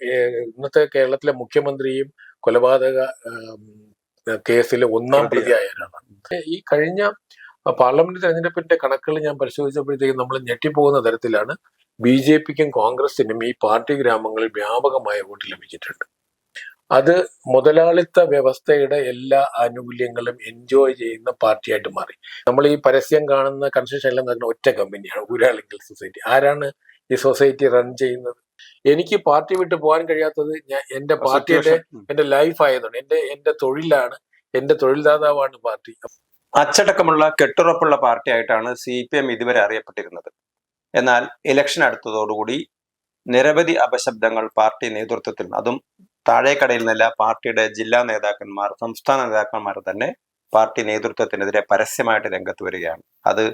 ഇന്നത്തെ കേരളത്തിലെ മുഖ്യമന്ത്രിയും കൊലപാതക കേസിൽ ഒന്നാം പ്രതിയായ ഒരാളാണ്. ഈ കഴിഞ്ഞ പാർലമെന്റ് തെരഞ്ഞെടുപ്പിന്റെ കണക്കുകൾ ഞാൻ പരിശോധിച്ചപ്പോഴത്തേക്കും നമ്മൾ ഞെട്ടിപ്പോകുന്ന തരത്തിലാണ് BJPക്കും കോൺഗ്രസിനും ഈ പാർട്ടി ഗ്രാമങ്ങളിൽ വ്യാപകമായ വോട്ട് ലഭിച്ചിട്ടുണ്ട്. അത് മുതലാളിത്ത വ്യവസ്ഥയുടെ എല്ലാ ആനുകൂല്യങ്ങളും എൻജോയ് ചെയ്യുന്ന പാർട്ടിയായിട്ട് മാറി. നമ്മൾ ഈ പരസ്യം കാണുന്ന കൺസ്ട്രക്ഷൻ എല്ലാം നടക്കുന്ന ഒറ്റ കമ്പനിയാണ്, ഊരാളിങ്കൽ സൊസൈറ്റി. ആരാണ് ഈ സൊസൈറ്റി റൺ ചെയ്യുന്നത്? എനിക്ക് പാർട്ടി വിട്ട് പോകാൻ കഴിയാത്തത് എന്റെ പാർട്ടിയുടെ എന്റെ ലൈഫ് ആയതുകൊണ്ട്, എന്റെ തൊഴിലാണ്, എന്റെ തൊഴിൽദാതാവാണ് പാർട്ടി. അച്ചടക്കമുള്ള കെട്ടുറപ്പുള്ള പാർട്ടിയായിട്ടാണ് CPM ഇതുവരെ അറിയപ്പെട്ടിരുന്നത്. എന്നാൽ ഇലക്ഷൻ അടുത്തതോടുകൂടി നിരവധി അപശബ്ദങ്ങൾ പാർട്ടി നേതൃത്വത്തിൽ, അതും താഴേക്കടയിൽ നിന്നല്ല, പാർട്ടിയുടെ ജില്ലാ നേതാക്കന്മാർ, സംസ്ഥാന നേതാക്കന്മാർ തന്നെ പാർട്ടി നേതൃത്വത്തിനെതിരെ പരസ്യമായിട്ട് രംഗത്ത് വരികയാണ്. അത്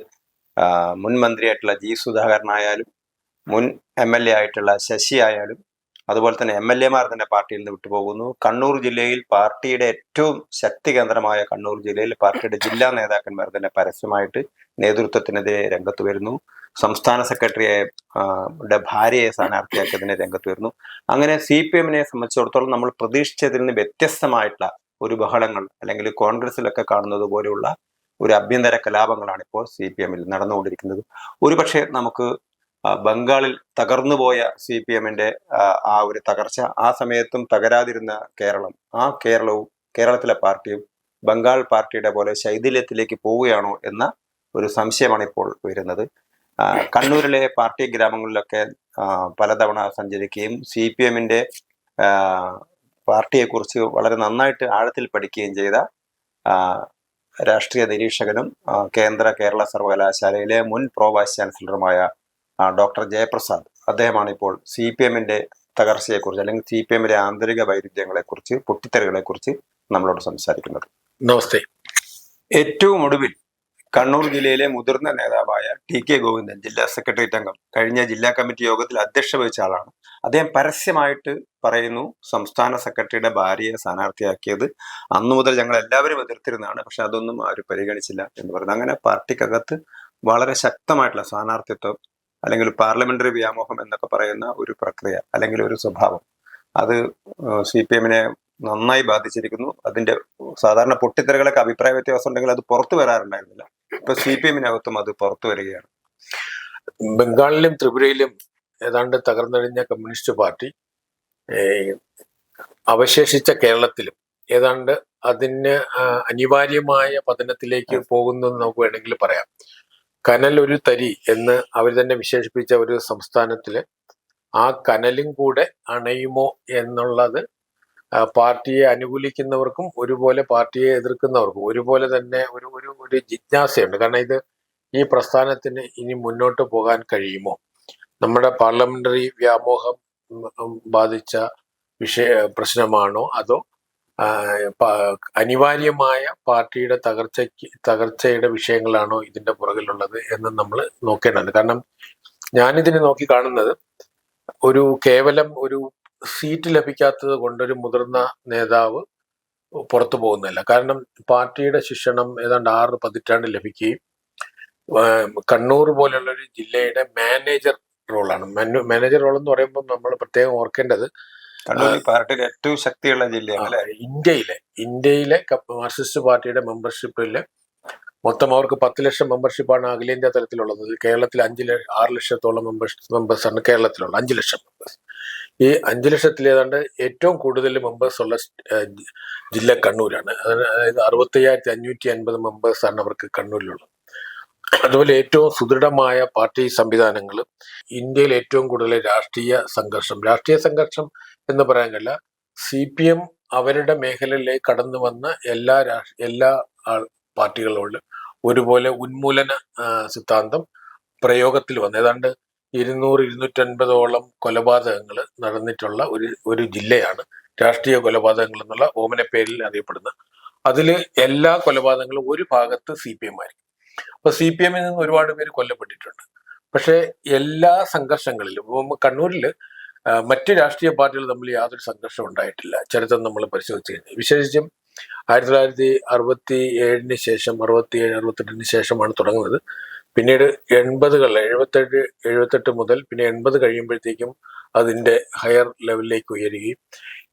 മുൻ മന്ത്രിയായിട്ടുള്ള G. സുധാകരനായാലും മുൻ MLA ആയിട്ടുള്ള ശശി ആയാലും അതുപോലെ തന്നെ MLA മാർ തന്നെ പാർട്ടിയിൽ നിന്ന് വിട്ടുപോകുന്നു. കണ്ണൂർ ജില്ലയിൽ പാർട്ടിയുടെ ഏറ്റവും ശക്തി കേന്ദ്രമായ കണ്ണൂർ ജില്ലയിൽ പാർട്ടിയുടെ ജില്ലാ നേതാക്കന്മാർ തന്നെ പരസ്യമായിട്ട് നേതൃത്വത്തിനെതിരെ രംഗത്ത് വരുന്നു. സംസ്ഥാന സെക്രട്ടറിയുടെ ഭാര്യയെ സ്ഥാനാർത്ഥിയാക്കിയതിനെ രംഗത്ത് വരുന്നു. അങ്ങനെ CPM-നെ സംബന്ധിച്ചിടത്തോളം നമ്മൾ പ്രതീക്ഷിച്ചതിൽ നിന്ന് വ്യത്യസ്തമായിട്ടുള്ള ഒരു ബഹളങ്ങൾ, അല്ലെങ്കിൽ കോൺഗ്രസിലൊക്കെ കാണുന്നത് പോലെയുള്ള ഒരു ആഭ്യന്തര കലാപങ്ങളാണ് ഇപ്പോൾ CPM-ൽ നടന്നുകൊണ്ടിരിക്കുന്നത്. ഒരുപക്ഷെ നമുക്ക് ബംഗാളിൽ തകർന്നുപോയ CPM-ന്റെ ആ ഒരു തകർച്ച, ആ സമയത്തും തകരാതിരുന്ന കേരളം, ആ കേരളത്തിലെ പാർട്ടിയും ബംഗാൾ പാർട്ടിയുടെ പോലെ ശൈഥില്യത്തിലേക്ക് പോവുകയാണോ എന്ന ഒരു സംശയമാണ് ഇപ്പോൾ വരുന്നത്. കണ്ണൂരിലെ പാർട്ടി ഗ്രാമങ്ങളിലൊക്കെ പലതവണ സഞ്ചരിക്കുകയും CPM-ന്റെ പാർട്ടിയെക്കുറിച്ച് വളരെ നന്നായിട്ട് ആഴത്തിൽ പഠിക്കുകയും ചെയ്ത രാഷ്ട്രീയ നിരീക്ഷകനും കേരള സർവകലാശാലയിലെ മുൻ പ്രോ വൈസ് ചാൻസലറുമായ ഡോക്ടർ ജയപ്രസാദ്, അദ്ദേഹമാണ് ഇപ്പോൾ CPM-ന്റെ തകർച്ചയെക്കുറിച്ച്, അല്ലെങ്കിൽ CPM-ലെ ആന്തരിക വൈരുദ്ധ്യങ്ങളെക്കുറിച്ച്, പൊട്ടിത്തെറികളെക്കുറിച്ച് നമ്മളോട് സംസാരിക്കുന്നത്. നമസ്തേ. ഏറ്റവും ഒടുവിൽ കണ്ണൂർ ജില്ലയിലെ മുതിർന്ന നേതാവായ TK ഗോവിന്ദൻ, ജില്ലാ സെക്രട്ടേറിയറ്റ് അംഗം, കഴിഞ്ഞ ജില്ലാ കമ്മിറ്റി യോഗത്തിൽ അധ്യക്ഷത വഹിച്ച ആളാണ്. അദ്ദേഹം പരസ്യമായിട്ട് പറയുന്നു, സംസ്ഥാന സെക്രട്ടറിയുടെ ഭാര്യയെ സ്ഥാനാർത്ഥിയാക്കിയത് അന്നു മുതൽ ഞങ്ങൾ എല്ലാവരും എതിർത്തിരുന്നതാണ്, പക്ഷെ അതൊന്നും ആരും പരിഗണിച്ചില്ല എന്ന് പറയുന്നത്. അങ്ങനെ പാർട്ടിക്കകത്ത് വളരെ ശക്തമായിട്ടുള്ള സ്ഥാനാർത്ഥിത്വം, അല്ലെങ്കിൽ പാർലമെന്ററി വ്യാമോഹം എന്നൊക്കെ പറയുന്ന ഒരു പ്രക്രിയ, അല്ലെങ്കിൽ ഒരു സ്വഭാവം, അത് CPM-നെ നന്നായി ബാധിച്ചിരിക്കുന്നു. അതിന്റെ സാധാരണ പൊട്ടിത്തെറികളൊക്കെ അഭിപ്രായ വ്യത്യാസം ഉണ്ടെങ്കിൽ അത് പുറത്തു വരാറുണ്ടായിരുന്നില്ല. ഇപ്പൊ CPM-നകത്തും അത് പുറത്തു വരികയാണ്. ബംഗാളിലും ത്രിപുരയിലും ഏതാണ്ട് തകർന്നഴിഞ്ഞ കമ്മ്യൂണിസ്റ്റ് പാർട്ടി അവശേഷിച്ച കേരളത്തിലും ഏതാണ്ട് അതിന് അനിവാര്യമായ പതനത്തിലേക്ക് പോകുന്നു എന്ന് നമുക്ക് വേണമെങ്കിൽ പറയാം. കനൽ ഒരു തരി എന്ന് അവർ തന്നെ വിശേഷിപ്പിച്ച ഒരു സംസ്ഥാനത്തില് ആ കനലും കൂടെ അണയുമോ എന്നുള്ളത് പാർട്ടിയെ അനുകൂലിക്കുന്നവർക്കും ഒരുപോലെ പാർട്ടിയെ എതിർക്കുന്നവർക്കും ഒരുപോലെ തന്നെ ഒരു ജിജ്ഞാസയുണ്ട്. കാരണം ഈ പ്രസ്ഥാനത്തിന് ഇനി മുന്നോട്ട് പോകാൻ കഴിയുമോ? നമ്മുടെ പാർലമെന്ററി വ്യാമോഹം ബാധിച്ച പ്രശ്നമാണോ, അതോ അനിവാര്യമായ പാർട്ടിയുടെ തകർച്ചയുടെ വിഷയങ്ങളാണോ ഇതിന്റെ പുറകിലുള്ളത് എന്ന് നമ്മൾ നോക്കേണ്ടതുണ്ട്. കാരണം ഞാനിതിനെ നോക്കി കാണുന്നത് കേവലം ഒരു സീറ്റ് ലഭിക്കാത്തത് കൊണ്ടൊരു മുതിർന്ന നേതാവ് പുറത്തു പോകുന്നില്ല. കാരണം പാർട്ടിയുടെ ശിക്ഷണം ഏതാണ്ട് 6 പതിറ്റാണ്ട് ലഭിക്കുകയും കണ്ണൂർ പോലുള്ള ഒരു ജില്ലയുടെ മാനേജർ റോളാണ്. മാനേജർ റോൾ എന്ന് പറയുമ്പോൾ നമ്മൾ പ്രത്യേകം ഓർക്കേണ്ടത്, പാർട്ടിയുടെ ഏറ്റവും ശക്തിയുള്ള ജില്ലയാണ് ഇന്ത്യയിലെ മാർക്സിസ്റ്റ് പാർട്ടിയുടെ മെമ്പർഷിപ്പില് മൊത്തം അവർക്ക് 10 ലക്ഷം മെമ്പർഷിപ്പാണ് അഖിലേന്ത്യാ തലത്തിലുള്ളത്. കേരളത്തിൽ 6 ലക്ഷത്തോളം മെമ്പേഴ്സാണ് കേരളത്തിലുള്ള 5 ലക്ഷം മെമ്പേഴ്സ്. ഈ 5 ലക്ഷത്തിൽ ഏതാണ്ട് ഏറ്റവും കൂടുതൽ മെമ്പേഴ്സ് ഉള്ള ജില്ല കണ്ണൂരാണ്. അതായത് 65,550 മെമ്പേഴ്സാണ് അവർക്ക് കണ്ണൂരിലുള്ളത്. അതുപോലെ ഏറ്റവും സുദൃഢമായ പാർട്ടി സംവിധാനങ്ങൾ, ഇന്ത്യയിൽ ഏറ്റവും കൂടുതൽ രാഷ്ട്രീയ സംഘർഷം എന്ന് പറയാൻ കഴിയില്ല. CPM അവരുടെ മേഖലയിലേക്ക് കടന്നു വന്ന എല്ലാ പാർട്ടികളോടും ഒരുപോലെ ഉന്മൂലന സിദ്ധാന്തം പ്രയോഗത്തിൽ വന്നു. ഏതാണ്ട് 200-250ഓളം കൊലപാതകങ്ങൾ നടന്നിട്ടുള്ള ഒരു ജില്ലയാണ് രാഷ്ട്രീയ കൊലപാതകങ്ങൾ എന്നുള്ള ഓമനപ്പേരിൽ അറിയപ്പെടുന്നത്. അതിൽ എല്ലാ കൊലപാതകങ്ങളും ഒരു ഭാഗത്ത് CPM ആയിരിക്കും. അപ്പൊ CPM-ൽ നിന്ന് ഒരുപാട് പേര് കൊല്ലപ്പെട്ടിട്ടുണ്ട്. പക്ഷെ എല്ലാ സംഘർഷങ്ങളിലും കണ്ണൂരിൽ മറ്റ് രാഷ്ട്രീയ പാർട്ടികൾ തമ്മിൽ യാതൊരു സംഘർഷം ഉണ്ടായിട്ടില്ല. ചരിത്രം നമ്മൾ പരിശോധിച്ച് കഴിഞ്ഞാൽ, വിശേഷിച്ചും 1967 ശേഷം 67-68 ശേഷമാണ് തുടങ്ങുന്നത്. പിന്നീട് 80കളിൽ 78 മുതൽ പിന്നെ 80 കഴിയുമ്പോഴത്തേക്കും അതിന്റെ ഹയർ ലെവലിലേക്ക് ഉയരുകയും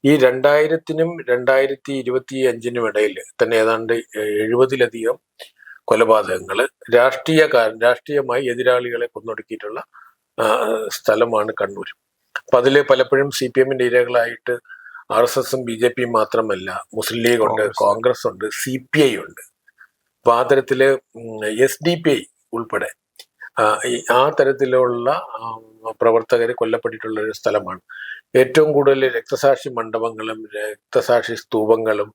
ഈ 2000-നും 2025-നും ഇടയിൽ തന്നെ ഏതാണ്ട് 70-ലധികം കൊലപാതകങ്ങൾ രാഷ്ട്രീയമായി എതിരാളികളെ കൊന്നൊടുക്കിയിട്ടുള്ള സ്ഥലമാണ് കണ്ണൂർ. അപ്പൊ അതില് പലപ്പോഴും CPM-ന്റെ ഇരകളായിട്ട് RSSും BJPയും മാത്രമല്ല, മുസ്ലിം ലീഗ് ഉണ്ട്, കോൺഗ്രസ് ഉണ്ട്, CPI ഉണ്ട്. അപ്പൊ ആ തരത്തില് SDPI ഉൾപ്പെടെ ആ തരത്തിലുള്ള പ്രവർത്തകർ കൊല്ലപ്പെട്ടിട്ടുള്ള ഒരു സ്ഥലമാണ്. ഏറ്റവും കൂടുതൽ രക്തസാക്ഷി മണ്ഡപങ്ങളും രക്തസാക്ഷി സ്തൂപങ്ങളും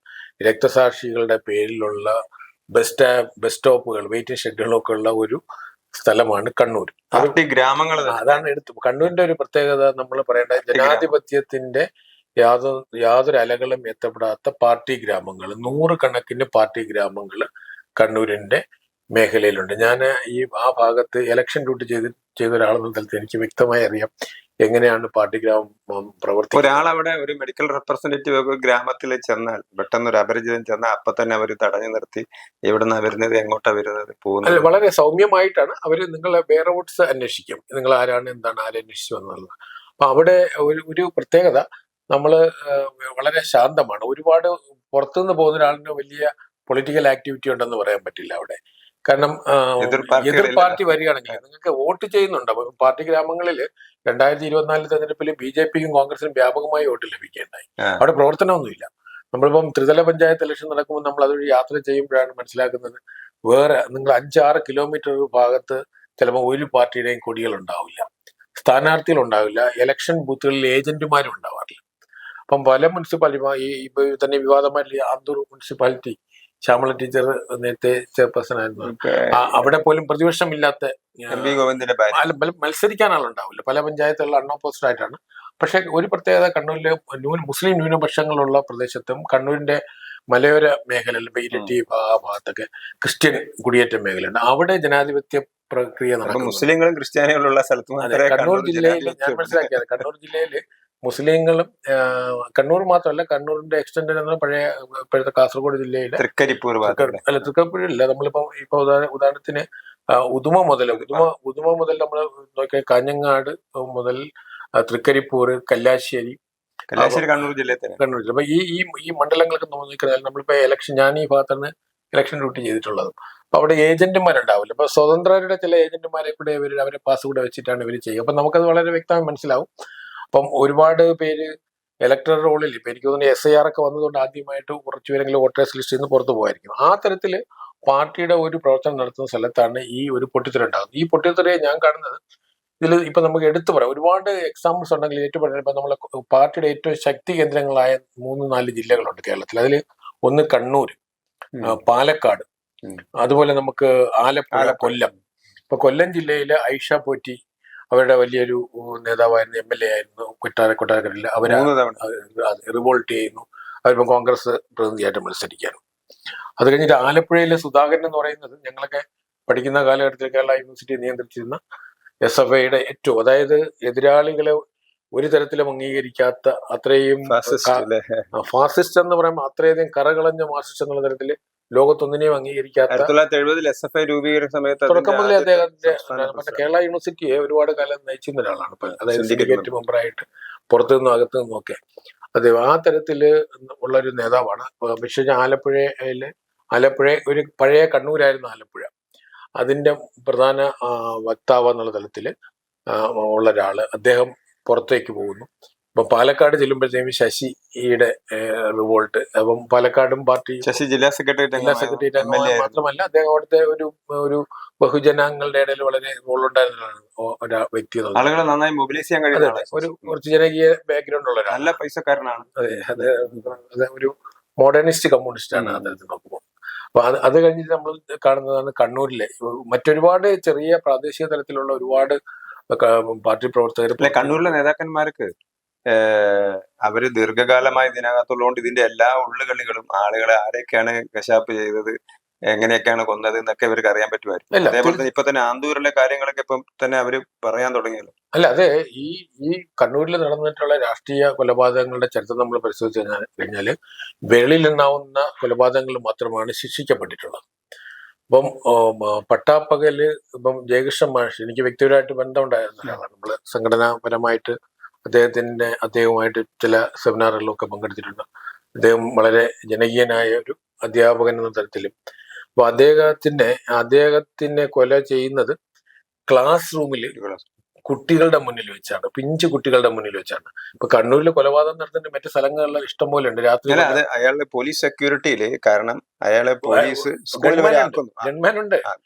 രക്തസാക്ഷികളുടെ പേരിലുള്ള ബസ് സ്റ്റോപ്പുകൾ, വെയിറ്റിംഗ് ഷെഡുകളൊക്കെ ഉള്ള ഒരു സ്ഥലമാണ് കണ്ണൂർ. ഗ്രാമങ്ങൾ അതാണ് കണ്ണൂരിന്റെ ഒരു പ്രത്യേകത നമ്മൾ പറയേണ്ട. ജനാധിപത്യത്തിന്റെ യാതൊരു അലകളും എത്തപ്പെടാത്ത പാർട്ടി ഗ്രാമങ്ങൾ, 100 കണക്കിന് പാർട്ടി ഗ്രാമങ്ങൾ കണ്ണൂരിന്റെ മേഖലയിലുണ്ട്. ഞാൻ ആ ഭാഗത്ത് ഇലക്ഷൻ ഡ്യൂട്ടി ചെയ്ത ഒരാളെന്ന തലത്തിൽ എനിക്ക് വ്യക്തമായി അറിയാം എങ്ങനെയാണ് പാർട്ടി ഗ്രാമം പ്രവർത്തിക്കുന്നത്. ഒരാൾ അവിടെ ഒരു മെഡിക്കൽ റെപ്രസെന്റേറ്റീവ് ഒക്കെ ഗ്രാമത്തിൽ ചെന്നാൽ, പെട്ടെന്ന് ഒരു അപരിചിതൻ ചെന്നാൽ അപ്പൊ തന്നെ അവർ തടഞ്ഞു നിർത്തി എവിടുന്നാ വരുന്നത്, എങ്ങോട്ടാ വരുന്നത്, പോകുന്നത്. വളരെ സൗമ്യമായിട്ടാണ് അവര് നിങ്ങളെ വേറെ വോട്ട്സ് അന്വേഷിക്കും, നിങ്ങൾ ആരാണ്, എന്താണ്, ആരന്വേഷിച്ചു എന്നുള്ളത്. അപ്പൊ അവിടെ ഒരു പ്രത്യേകത, നമ്മള് വളരെ ശാന്തമാണ്. ഒരുപാട് പുറത്തുനിന്ന് പോകുന്ന ഒരാളിന് വലിയ പൊളിറ്റിക്കൽ ആക്ടിവിറ്റി ഉണ്ടെന്ന് പറയാൻ പറ്റില്ല അവിടെ. കാരണം എതിർ പാർട്ടി വരികയാണെങ്കിൽ നിങ്ങൾക്ക് വോട്ട് ചെയ്യുന്നുണ്ട്. അപ്പൊ പാർട്ടി ഗ്രാമങ്ങളിൽ 2024 തെരഞ്ഞെടുപ്പിൽ BJPക്കും കോൺഗ്രസിനും വ്യാപകമായി വോട്ട് ലഭിക്കുകയുണ്ടായി. അവിടെ പ്രവർത്തനമൊന്നുമില്ല. നമ്മളിപ്പം ത്രിതല പഞ്ചായത്ത് ഇലക്ഷൻ നടക്കുമ്പോൾ നമ്മൾ അതൊരു യാത്ര ചെയ്യുമ്പോഴാണ് മനസ്സിലാക്കുന്നത്, വേറെ നിങ്ങൾ 5-6 കിലോമീറ്റർ ഭാഗത്ത് ചിലപ്പോൾ ഒരു പാർട്ടിയുടെയും കൊടികൾ ഉണ്ടാവില്ല, സ്ഥാനാർത്ഥികൾ ഉണ്ടാവില്ല, ഇലക്ഷൻ ബൂത്തുകളിൽ ഏജന്റുമാരും ഉണ്ടാവാറില്ല. അപ്പം പല മുനിസിപ്പാലിറ്റി, ഇപ്പൊ തന്നെ വിവാദമായിട്ടുള്ള ആന്തൂർ മുനിസിപ്പാലിറ്റി, ശ്യാമള ടീച്ചർ നേരത്തെ ചെയർപേഴ്സൺ ആയിരുന്നു, അവിടെ പോലും പ്രതിപക്ഷമില്ലാത്ത, മത്സരിക്കാൻ ആളുണ്ടാവില്ല. പല പഞ്ചായത്തുകളിൽ അൺഓപ്പോസിഡ് ആയിട്ടാണ്. പക്ഷെ ഒരു പ്രത്യേകത, കണ്ണൂരിലെ മുസ്ലിം ന്യൂനപക്ഷങ്ങളുള്ള പ്രദേശത്തും കണ്ണൂരിന്റെ മലയോര മേഖലയിൽ, ഇരിട്ടി ഭാഗത്തൊക്കെ ക്രിസ്ത്യൻ കുടിയേറ്റ മേഖലയുണ്ട്. അവിടെ ജനാധിപത്യ പ്രക്രിയ നടക്കും. മുസ്ലിങ്ങളും ക്രിസ്ത്യാനികളും ഉള്ള സ്ഥലത്ത് കണ്ണൂർ ജില്ലയിൽ ഞാൻ മനസ്സിലാക്കിയത്, കണ്ണൂർ ജില്ലയിൽ മുസ്ലിങ്ങളും, കണ്ണൂർ മാത്രമല്ല, കണ്ണൂരിന്റെ എക്സ്റ്റൻഡ് എന്ന ഇപ്പോഴത്തെ കാസർഗോഡ് ജില്ലയിലെ തൃക്കരിപ്പൂരില്ല, ഇപ്പൊ ഉദാഹരണത്തിന് ഉദുമ മുതൽ നമ്മൾ നോക്കിയാൽ കാഞ്ഞങ്ങാട് മുതൽ തൃക്കരിപ്പൂർ, കല്ലാശ്ശേരി കണ്ണൂർ ജില്ലയിൽ. അപ്പൊ ഈ മണ്ഡലങ്ങളൊക്കെ നോക്കിക്കഴിഞ്ഞാൽ നമ്മളിപ്പോ ഞാൻ ഈ ഭാഗത്താണ് ഇലക്ഷൻ ഡ്യൂട്ടി ചെയ്തിട്ടുള്ളത്. അപ്പൊ അവിടെ ഏജന്റുമാരുണ്ടാവില്ല. അപ്പൊ സ്വതന്ത്രരുടെ ചില ഏജന്റുമാരെ കൂടെ അവരെ പാസ് കൂടെ വെച്ചിട്ടാണ് ഇവർ ചെയ്യുക. അപ്പൊ നമുക്കത് വളരെ വ്യക്തമായി മനസ്സിലാവും. അപ്പം ഒരുപാട് പേര് ഇലക്ടറൽ റോളിൽ, ഇപ്പൊ എനിക്ക് തോന്നുന്നു SIR ഒക്കെ വന്നതുകൊണ്ട് ആദ്യമായിട്ട് കുറച്ച് പേരെങ്കിലും വോട്ടേഴ്സ് ലിസ്റ്റിൽ നിന്ന് പുറത്തു പോകായിരിക്കും. ആ തരത്തില് പാർട്ടിയുടെ ഒരു പ്രവർത്തനം നടത്തുന്ന സ്ഥലത്താണ് ഈ ഒരു പൊട്ടിത്തെറിയുണ്ടാകുന്നത്. ഈ പൊട്ടിത്തെറിയെ ഞാൻ കാണുന്നത്, ഇതിൽ ഇപ്പൊ നമുക്ക് എടുത്തു പറയാം, ഒരുപാട് എക്സാമ്പിൾസ് ഉണ്ടെങ്കിൽ ഏറ്റവും പറയുന്നത്, ഇപ്പൊ നമ്മളെ പാർട്ടിയുടെ ഏറ്റവും ശക്തി കേന്ദ്രങ്ങളായ 3-4 ജില്ലകളുണ്ട് കേരളത്തിൽ. അതിൽ ഒന്ന് കണ്ണൂർ, പാലക്കാട്, അതുപോലെ നമുക്ക് ആലപ്പുഴ, കൊല്ലം. ഇപ്പൊ കൊല്ലം ജില്ലയിലെ ഐഷ പോറ്റി അവരുടെ വലിയൊരു നേതാവായിരുന്നു, MLA ആയിരുന്നു കൊട്ടാരക്കരയിൽ. അവര് റിവോൾട്ട് ചെയ്യുന്നു. അവരിപ്പം കോൺഗ്രസ് പ്രതിനിധിയായിട്ട് മത്സരിക്കാനും. അത് കഴിഞ്ഞിട്ട് ആലപ്പുഴയിലെ സുധാകരൻ എന്ന് പറയുന്നത്, ഞങ്ങളൊക്കെ പഠിക്കുന്ന കാലഘട്ടത്തിൽ കേരള യൂണിവേഴ്സിറ്റി നിയന്ത്രിച്ചിരുന്ന SFIയുടെ ഏറ്റവും, അതായത് എതിരാളികളെ ഒരു തരത്തിലും അംഗീകരിക്കാത്ത, അത്രയും ഫാസിസ്റ്റ് എന്ന് പറയുമ്പോൾ അത്രയധികം കറകളഞ്ഞ മാർസിസ്റ്റ് എന്നുള്ള തരത്തിൽ ലോകത്തൊന്നിനെയും അംഗീകരിക്കാത്ത, 1970 SFI രൂപീകരണ സമയത്ത് തുടക്കം മുതലേ അദ്ദേഹത്തിന്റെ കേരള യൂണിവേഴ്സിറ്റിയെ ഒരുപാട് കാലം നയിച്ചിരുന്ന ഒരാളാണ്. അതായത് സിൻഡിക്കേറ്റ് മെമ്പറായിട്ട് പുറത്തു നിന്നും അകത്തു നിന്നൊക്കെ അതെ ആ തരത്തില് ഉള്ള ഒരു നേതാവാണ്. വിശേഷ ആലപ്പുഴ ഒരു പഴയ കണ്ണൂരായിരുന്നു ആലപ്പുഴ. അതിന്റെ പ്രധാന വക്താവ് എന്നുള്ള തലത്തിൽ ഉള്ള ഒരാള്, അദ്ദേഹം പുറത്തേക്ക് പോകുന്നു. ഇപ്പൊ പാലക്കാട് ചെല്ലുമ്പോഴത്തേക്കും ശശിയുടെ റിവോൾട്ട്. അപ്പം പാലക്കാടും പാർട്ടി ശശി ജില്ലാ സെക്രട്ടറി മാത്രമല്ല, അദ്ദേഹം അവിടുത്തെ ഒരു ബഹുജനങ്ങളുടെ ഇടയിൽ വളരെ റോളുണ്ടായിരുന്ന ഒരു വ്യക്തി. ആളുകളെ നന്നായി മൊബിലൈസ് ചെയ്യാൻ കഴിയുന്ന ഒരു കുറച്ച് ജനകീയ ബാക്ക്ഗ്രൗണ്ട് ഉള്ള നല്ല പൈസക്കാരനാണ്. അതെ ഒരു മോഡേണിസ്റ്റ് കമ്മ്യൂണിസ്റ്റ് ആണ് അദ്ദേഹത്തിന് നോക്കുമ്പോൾ. അപ്പൊ അത് കഴിഞ്ഞിട്ട് നമ്മൾ കാണുന്നതാണ് കണ്ണൂരിലെ മറ്റൊരുപാട് ചെറിയ പ്രാദേശിക തലത്തിലുള്ള ഒരുപാട് പാർട്ടി പ്രവർത്തകർ. കണ്ണൂരിലെ നേതാക്കന്മാർക്ക് അവര് ദീർഘകാലമായി ഇതിനകത്തുള്ളതുകൊണ്ട് ഇതിന്റെ എല്ലാ ഉള്ളുകളികളും, ആളുകളെ ആരെയൊക്കെയാണ് കശാപ്പ് ചെയ്തത്, എങ്ങനെയൊക്കെയാണ് കൊന്നത് എന്നൊക്കെ ഇവർക്ക് അറിയാൻ പറ്റുമായിരുന്നു. അതേപോലെ തന്നെ ഇപ്പൊ തന്നെ ആന്തൂരിലെ കാര്യങ്ങളൊക്കെ ഇപ്പം തന്നെ അവര് പറയാൻ തുടങ്ങിയല്ലോ. അല്ല, അതെ ഈ കണ്ണൂരിൽ നടന്നിട്ടുള്ള രാഷ്ട്രീയ കൊലപാതകങ്ങളുടെ ചരിത്രം നമ്മൾ പരിശോധിച്ച് കഴിഞ്ഞാല് വെളിയിൽ നിന്നാവുന്ന കൊലപാതകങ്ങൾ മാത്രമാണ് ശിക്ഷിക്കപ്പെട്ടിട്ടുള്ളത്. ഇപ്പം പട്ടാപ്പകല് ഇപ്പം ജയകൃഷ്ണൻ മാഷ് എനിക്ക് വ്യക്തിപരമായിട്ട് ബന്ധമുണ്ടായിരുന്ന ഒരാളാണ്. നമ്മള് സംഘടനാപരമായിട്ട് അദ്ദേഹവുമായിട്ട് ചില സെമിനാറുകളിലൊക്കെ പങ്കെടുത്തിട്ടുണ്ട്. അദ്ദേഹം വളരെ ജനകീയനായ ഒരു അധ്യാപകൻ എന്ന തരത്തിലും. അപ്പൊ അദ്ദേഹത്തിനെ കൊല ചെയ്യുന്നത് ക്ലാസ് റൂമിൽ കുട്ടികളുടെ മുന്നിൽ വെച്ചാണ്, പിഞ്ചു കുട്ടികളുടെ മുന്നിൽ വെച്ചാണ്. ഇപ്പൊ കണ്ണൂരിൽ കൊലപാതകം നടത്തുന്ന മറ്റു സ്ഥലങ്ങളിൽ ഇഷ്ടം പോലെ ഉണ്ട്. രാത്രി അത് അയാളുടെ പോലീസ് സെക്യൂരിറ്റിയില്, കാരണം അയാളെ പോലീസ് ഗൺമാൻ ഉണ്ട്.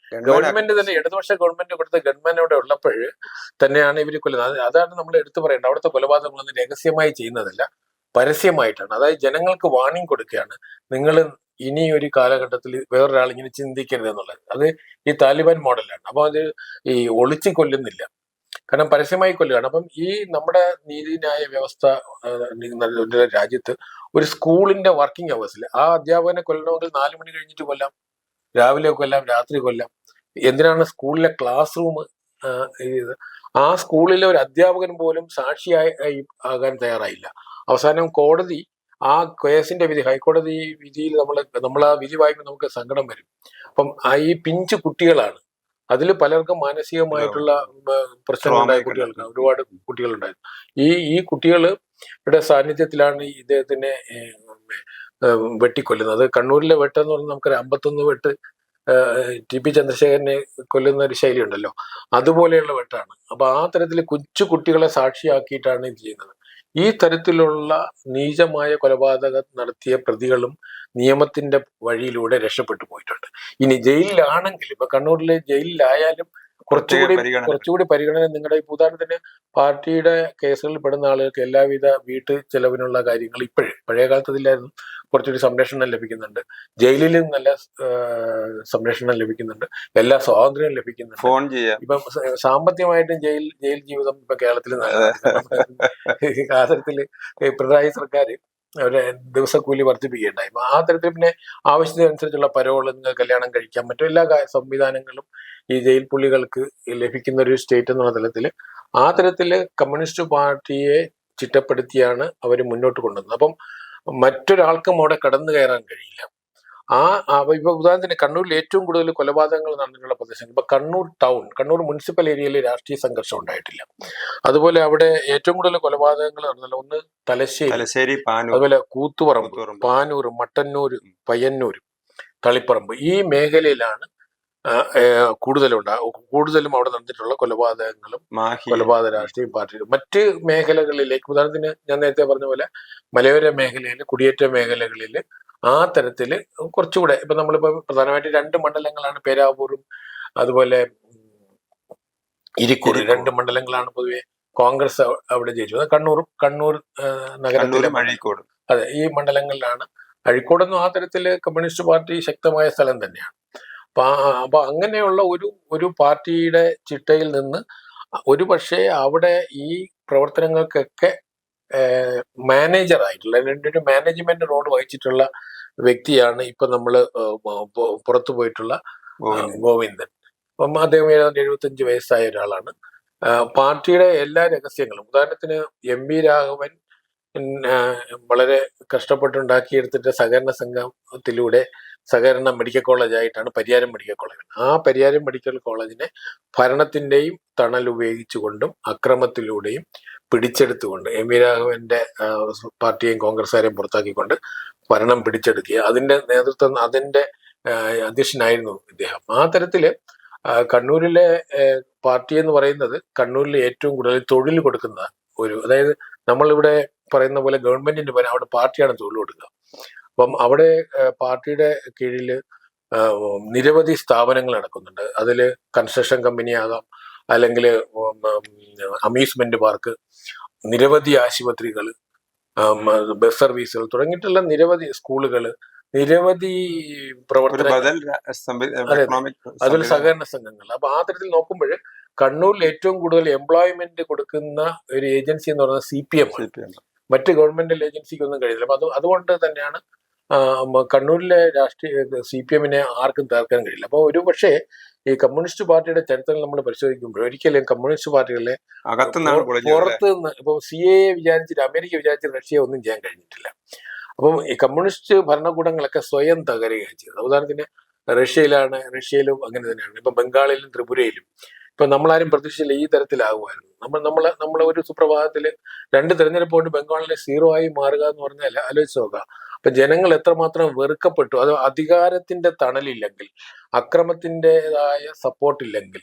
ഗവൺമെന്റ് തന്നെ, ഇടതുപക്ഷ ഗവൺമെന്റ് കൊടുത്ത ഗൺമാൻ അവിടെ ഉള്ളപ്പോൾ തന്നെയാണ് ഇവര് കൊല്ലുന്നത്. അതാണ് നമ്മൾ എടുത്തു പറയേണ്ടത്. അവിടുത്തെ കൊലപാതകങ്ങളൊന്നും രഹസ്യമായി ചെയ്യുന്നതല്ല, പരസ്യമായിട്ടാണ്. അതായത് ജനങ്ങൾക്ക് വാണിംഗ് കൊടുക്കുകയാണ്, നിങ്ങൾ ഇനി ഒരു കാലഘട്ടത്തിൽ വേറൊരാൾ ഇങ്ങനെ ചിന്തിക്കരുത് എന്നുള്ളത്. അത് ഈ താലിബാൻ മോഡലാണ്. അപ്പൊ അത് ഈ ഒളിച്ചു കൊല്ലുന്നില്ല, കാരണം പരസ്യമായി കൊല്ലുകയാണ്. അപ്പം ഈ നമ്മുടെ നീതിന്യായ വ്യവസ്ഥ രാജ്യത്ത് ഒരു സ്കൂളിന്റെ വർക്കിംഗ് അവേഴ്സിൽ ആ അധ്യാപകനെ കൊല്ലണമെങ്കിൽ 4 മണി കഴിഞ്ഞിട്ട് കൊല്ലാം, രാവിലെ കൊല്ലാം, രാത്രി കൊല്ലാം. എന്തിനാണ് സ്കൂളിലെ ക്ലാസ് റൂം ആ സ്കൂളിലെ ഒരു അധ്യാപകൻ പോലും സാക്ഷിയായി ആകാൻ തയ്യാറായില്ല. അവസാനം കോടതി ആ കേസിന്റെ വിധി, ഹൈക്കോടതി വിധിയിൽ നമ്മൾ ആ വിധി വായിക്കുമ്പോൾ നമുക്ക് സങ്കടം വരും. അപ്പം ഈ പിഞ്ചു കുട്ടികളാണ്, അതിൽ പലർക്കും മാനസികമായിട്ടുള്ള പ്രശ്നങ്ങളുണ്ടായ കുട്ടികൾക്ക് ഒരുപാട് കുട്ടികളുണ്ടായിരുന്നു. ഈ കുട്ടികളുടെ സാന്നിധ്യത്തിലാണ് ഇദ്ദേഹത്തിനെ വെട്ടിക്കൊല്ലുന്നത്. കണ്ണൂരിലെ വെട്ടെന്ന് പറഞ്ഞാൽ നമുക്കൊരു 51 വെട്ട് ടി പി ചന്ദ്രശേഖരനെ കൊല്ലുന്ന ഒരു ശൈലി ഉണ്ടല്ലോ, അതുപോലെയുള്ള വെട്ടാണ്. അപ്പൊ ആ തരത്തിൽ കൊച്ചു കുട്ടികളെ സാക്ഷിയാക്കിയിട്ടാണ് ഇത് ചെയ്യുന്നത്. ഈ തരത്തിലുള്ള നീചമായ കൊലപാതകം നടത്തിയ പ്രതികളും നിയമത്തിന്റെ വഴിയിലൂടെ രക്ഷപ്പെട്ടു പോയിട്ടുണ്ട്. ഇനി ജയിലിലാണെങ്കിൽ, ഇപ്പൊ കണ്ണൂരിലെ ജയിലിലായാലും കുറച്ചുകൂടി പരിഗണന നിങ്ങളുടെ ഈ ഉദാഹരണത്തിന് പാർട്ടിയുടെ കേസുകളിൽ പെടുന്ന ആളുകൾക്ക് എല്ലാവിധ വീട്ടു ചെലവിനുള്ള കാര്യങ്ങൾ പഴയ കാലത്തതില്ലായിരുന്നു, കുറച്ചുകൂടി സംരക്ഷണം ലഭിക്കുന്നുണ്ട്. ജയിലിലും നല്ല സംരക്ഷണം ലഭിക്കുന്നുണ്ട്, എല്ലാ സ്വാതന്ത്ര്യവും ലഭിക്കുന്നുണ്ട്. ഫോൺ ചെയ്യാം. ഇപ്പം സാമ്പത്തികമായിട്ടും ജയിൽ ജീവിതം ഇപ്പൊ കേരളത്തിൽ ആ തരത്തില് പിണറായി സർക്കാർ അവരെ ദിവസക്കൂലി വർദ്ധിപ്പിക്കുകയുണ്ടായി. ആ തരത്തിൽ പിന്നെ ആവശ്യത്തിനനുസരിച്ചുള്ള പരോള്, കല്യാണം കഴിക്കാൻ മറ്റും എല്ലാ സംവിധാനങ്ങളും ഈ ജയിൽ പുള്ളികൾക്ക് ലഭിക്കുന്ന ഒരു സ്റ്റേറ്റ് എന്നുള്ള തലത്തിൽ ആ തരത്തില് കമ്മ്യൂണിസ്റ്റ് പാർട്ടിയെ ചിട്ടപ്പെടുത്തിയാണ് അവർ മുന്നോട്ട് കൊണ്ടുവന്നത്. അപ്പം മറ്റൊരാൾക്കും അവിടെ കടന്നു കയറാൻ കഴിയില്ല. ഇപ്പൊ ഉദാഹരണത്തിന് കണ്ണൂരിൽ ഏറ്റവും കൂടുതൽ കൊലപാതകങ്ങൾ നടന്നിട്ടുള്ള പ്രദേശം ഇപ്പൊ കണ്ണൂർ ടൗൺ, കണ്ണൂർ മുനിസിപ്പൽ ഏരിയയിൽ രാഷ്ട്രീയ സംഘർഷം ഉണ്ടായിട്ടില്ല. അതുപോലെ അവിടെ ഏറ്റവും കൂടുതൽ കൊലപാതകങ്ങൾ നടന്നല്ലോ, ഒന്ന് തലശ്ശേരി, അതുപോലെ കൂത്തുപറമ്പ്, പാനൂർ, മട്ടന്നൂർ, പയ്യന്നൂർ, തളിപ്പറമ്പ്, ഈ മേഖലയിലാണ് കൂടുതലും അവിടെ നടന്നിട്ടുള്ള കൊലപാതകങ്ങളും കൊലപാതക രാഷ്ട്രീയ പാർട്ടികളും. മറ്റ് മേഖലകളിലേക്ക് ഉദാഹരണത്തിന് ഞാൻ നേരത്തെ പറഞ്ഞ പോലെ മലയോര മേഖലയിൽ, കുടിയേറ്റ മേഖലകളിൽ ആ തരത്തില് കുറച്ചുകൂടെ ഇപ്പൊ നമ്മളിപ്പോ പ്രധാനമായിട്ട് 2 മണ്ഡലങ്ങളാണ്, പേരാവൂറും അതുപോലെ ഇരിക്കൂർ, 2 മണ്ഡലങ്ങളാണ് പൊതുവെ കോൺഗ്രസ് അവിടെ ജയിച്ചത്. കണ്ണൂർ നഗരത്തിലെ അഴീക്കോട്, അതെ, ഈ മണ്ഡലങ്ങളിലാണ്. അഴീക്കോടൊന്നും ആ തരത്തില് കമ്മ്യൂണിസ്റ്റ് പാർട്ടി ശക്തമായ സ്ഥലം തന്നെയാണ്. അപ്പൊ അങ്ങനെയുള്ള ഒരു പാർട്ടിയുടെ ചിട്ടയിൽ നിന്ന് ഒരു പക്ഷേ അവിടെ ഈ പ്രവർത്തനങ്ങൾക്കൊക്കെ മാനേജർ ആയിട്ടുള്ള ഒരു മാനേജ്മെന്റ് റോൾ വഹിച്ചിട്ടുള്ള വ്യക്തിയാണ് ഇപ്പൊ നമ്മള് പുറത്തു പോയിട്ടുള്ള ഗോവിന്ദൻ. അപ്പം അദ്ദേഹം 75 വയസ്സായ ഒരാളാണ്. പാർട്ടിയുടെ എല്ലാ രഹസ്യങ്ങളും, ഉദാഹരണത്തിന് MP രാഘവൻ വളരെ കഷ്ടപ്പെട്ടുണ്ടാക്കിയെടുത്തിട്ട് സഹകരണ സംഘത്തിലൂടെ സഹകരണ മെഡിക്കൽ കോളേജായിട്ടാണ് പരിയാരം മെഡിക്കൽ കോളേജ്. ആ പരിയാരം മെഡിക്കൽ കോളേജിനെ ഭരണത്തിന്റെയും തണൽ ഉപയോഗിച്ചുകൊണ്ടും അക്രമത്തിലൂടെയും പിടിച്ചെടുത്തുകൊണ്ട് MP രാഘവന്റെ പാർട്ടിയെയും കോൺഗ്രസ്സുകാരെയും പുറത്താക്കിക്കൊണ്ട് ഭരണം പിടിച്ചെടുക്കുക, അതിന്റെ അധ്യക്ഷനായിരുന്നു ഇദ്ദേഹം. ആ തരത്തില് കണ്ണൂരിലെ പാർട്ടി എന്ന് പറയുന്നത് കണ്ണൂരിൽ ഏറ്റവും കൂടുതൽ തൊഴിൽ കൊടുക്കുന്ന അതായത് നമ്മളിവിടെ പറയുന്ന പോലെ ഗവൺമെന്റിന്റെ പോലെ അവിടെ പാർട്ടിയാണ് തൊഴിൽ കൊടുക്കുക. അപ്പം അവിടെ പാർട്ടിയുടെ കീഴിൽ നിരവധി സ്ഥാപനങ്ങൾ നടക്കുന്നുണ്ട്. അതിൽ കൺസ്ട്രക്ഷൻ കമ്പനി ആകാം, അല്ലെങ്കിൽ അമ്യൂസ്മെന്റ് പാർക്ക്, നിരവധി ആശുപത്രികൾ, ബസ് സർവീസുകൾ തുടങ്ങിയിട്ടുള്ള നിരവധി സ്കൂളുകൾ, നിരവധി അതിൽ സഹകരണ സംഘങ്ങൾ. അപ്പൊ ആ തരത്തിൽ നോക്കുമ്പോൾ കണ്ണൂരിൽ ഏറ്റവും കൂടുതൽ എംപ്ലോയ്മെന്റ് കൊടുക്കുന്ന ഒരു ഏജൻസി എന്ന് പറയുന്നത് CPM. മറ്റ് ഗവൺമെന്റൽ ഏജൻസിക്കൊന്നും കഴിയില്ല. അപ്പൊ അതുകൊണ്ട് തന്നെയാണ് കണ്ണൂരിലെ രാഷ്ട്രീയ CPM-നെ ആർക്കും തകർക്കാൻ കഴിയില്ല. അപ്പോൾ ഒരു പക്ഷേ ഈ കമ്മ്യൂണിസ്റ്റ് പാർട്ടിയുടെ ചരിത്രം നമ്മൾ പരിശോധിക്കുമ്പോൾ ഒരിക്കലും കമ്മ്യൂണിസ്റ്റ് പാർട്ടികളെ പുറത്ത് നിന്ന് ഇപ്പൊ CAA വിചാരിച്ചിട്ട്, അമേരിക്ക വിചാരിച്ചിട്ട് റഷ്യ ഒന്നും ചെയ്യാൻ കഴിഞ്ഞിട്ടില്ല. അപ്പം ഈ കമ്മ്യൂണിസ്റ്റ് ഭരണകൂടങ്ങളൊക്കെ സ്വയം തകരുകയാണ് ചെയ്തത്. ഉദാഹരണത്തിന് റഷ്യയിലും അങ്ങനെ തന്നെയാണ്. ഇപ്പൊ ബംഗാളിലും ത്രിപുരയിലും ഇപ്പൊ നമ്മളാരും പ്രതീക്ഷിച്ചില്ല ഈ തരത്തിലാകുമായിരുന്നു. നമ്മളെ ഒരു സുപ്രഭാതത്തില് 2 തെരഞ്ഞെടുപ്പ് കൊണ്ട് ബംഗാളിലെ 0 ആയി മാറുക എന്ന് പറഞ്ഞാൽ ആലോചിച്ച് നോക്കുക. അപ്പൊ ജനങ്ങൾ എത്രമാത്രം വെറുക്കപ്പെട്ടു. അത് അധികാരത്തിന്റെ തണലില്ലെങ്കിൽ, അക്രമത്തിൻ്റെതായ സപ്പോർട്ട് ഇല്ലെങ്കിൽ,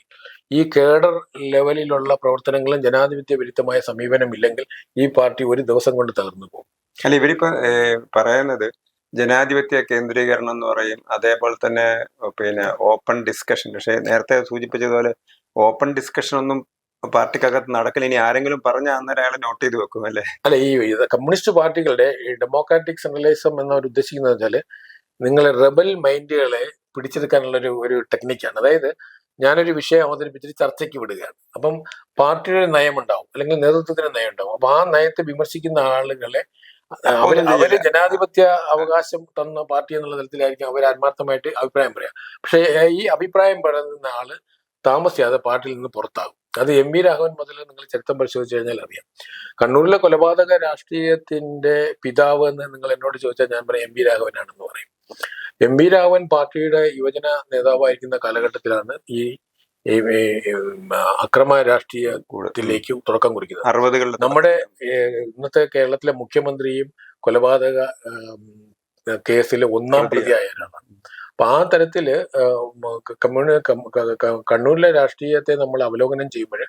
ഈ കേഡർ ലെവലിലുള്ള പ്രവർത്തനങ്ങളും ജനാധിപത്യ വിരുദ്ധമായ സമീപനം ഇല്ലെങ്കിൽ ഈ പാർട്ടി ഒരു ദിവസം കൊണ്ട് തകർന്നു പോകും. അല്ല, ഇവരിപ്പോ പറയുന്നത് ജനാധിപത്യ കേന്ദ്രീകരണം എന്ന് പറയും, അതേപോലെ തന്നെ പിന്നെ ഓപ്പൺ ഡിസ്കഷൻ. പക്ഷെ നേരത്തെ സൂചിപ്പിച്ചതുപോലെ ഓപ്പൺ ഡിസ്കഷൻ ഒന്നും പാർട്ടിക്കകത്ത് നടക്കില്ല. ഇനി ആരെങ്കിലും പറഞ്ഞ അന്നേരം അയാളെ നോട്ട് ചെയ്ത് വെക്കും അല്ലെ? അല്ല, ഈ കമ്മ്യൂണിസ്റ്റ് പാർട്ടികളുടെ ഈ ഡെമോക്രാറ്റിക് സെൻട്രലിസം എന്നവർ ഉദ്ദേശിക്കുന്നത് വെച്ചാല് നിങ്ങളെ റെബൽ മൈൻഡുകളെ പിടിച്ചെടുക്കാനുള്ള ഒരു ടെക്നിക്കാണ്. അതായത് ഞാനൊരു വിഷയം അവതരിപ്പിച്ചിട്ട് ചർച്ചയ്ക്ക് വിടുകയാണ്. അപ്പം പാർട്ടിയുടെ നയമുണ്ടാവും, അല്ലെങ്കിൽ നേതൃത്വത്തിന് നയം ഉണ്ടാവും. അപ്പൊ ആ നയത്തെ വിമർശിക്കുന്ന ആളുകളെ അവര് ജനാധിപത്യ അവകാശം തന്ന പാർട്ടി എന്നുള്ള തരത്തിലായിരിക്കും അവർ ആത്മാർത്ഥമായിട്ട് അഭിപ്രായം പറയാം. പക്ഷെ ഈ അഭിപ്രായം പറയുന്ന ആള് താമസിയാതെ പാർട്ടിയിൽ നിന്ന് പുറത്താകും. അത് എം വി രാഘവൻ മുതൽ നിങ്ങൾ ചരിത്രം പരിശോധിച്ചു കഴിഞ്ഞാൽ അറിയാം. കണ്ണൂരിലെ കൊലപാതക രാഷ്ട്രീയത്തിന്റെ പിതാവ് എന്ന് നിങ്ങൾ എന്നോട് ചോദിച്ചാൽ ഞാൻ പറയും എം വി രാഘവനാണെന്ന് പറയും. എം വി രാഘവൻ പാർട്ടിയുടെ യുവജന നേതാവായിരിക്കുന്ന കാലഘട്ടത്തിലാണ് ഈ അക്രമ രാഷ്ട്രീയത്തിലേക്ക് തുടക്കം കുറിക്കുന്നത്. 60-കളിൽ നമ്മുടെ ഇന്നത്തെ കേരളത്തിലെ മുഖ്യമന്ത്രിയും കൊലപാതക കേസിൽ 1-ാം പ്രതിയായ ഒരാളാണ്. അപ്പൊ ആ തരത്തില് കണ്ണൂരിലെ രാഷ്ട്രീയത്തെ നമ്മൾ അവലോകനം ചെയ്യുമ്പോൾ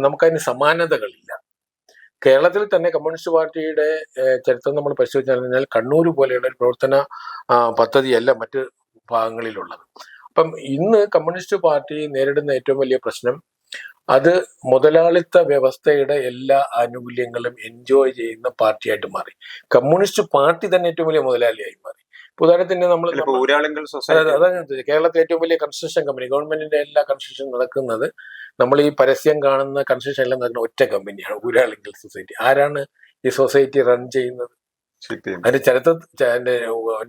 നമുക്കതിന് സമാനതകളില്ല. കേരളത്തിൽ തന്നെ കമ്മ്യൂണിസ്റ്റ് പാർട്ടിയുടെ ചരിത്രം നമ്മൾ പരിശോധിച്ചു കഴിഞ്ഞാൽ കണ്ണൂർ പോലെയുള്ള ഒരു പ്രവർത്തന പദ്ധതിയല്ല മറ്റ് ഭാഗങ്ങളിലുള്ളത്. അപ്പം ഇന്ന് കമ്മ്യൂണിസ്റ്റ് പാർട്ടി നേരിടുന്ന ഏറ്റവും വലിയ പ്രശ്നം അത് മുതലാളിത്ത വ്യവസ്ഥയുടെ എല്ലാ ആനുകൂല്യങ്ങളും എൻജോയ് ചെയ്യുന്ന പാർട്ടിയായിട്ട് മാറി. കമ്മ്യൂണിസ്റ്റ് പാർട്ടി തന്നെ ഏറ്റവും വലിയ മുതലാളിയായി മാറി. ഉദാഹരണത്തിന് നമ്മൾ അതാണ് കേരളത്തിലെ ഏറ്റവും വലിയ കൺസ്ട്രക്ഷൻ കമ്പനി, ഗവൺമെന്റിന്റെ എല്ലാ കൺസ്ട്രക്ഷൻ നടക്കുന്നത്, നമ്മൾ ഈ പരസ്യം കാണുന്ന കൺസ്ട്രക്ഷൻ എല്ലാം നടക്കുന്ന ഒറ്റ കമ്പനിയാണ്, ഊരാളിങ്കൽ സൊസൈറ്റി. ആരാണ് ഈ സൊസൈറ്റി റൺ ചെയ്യുന്നത്? അതിന്റെ ചരിത്രത്തിന്റെ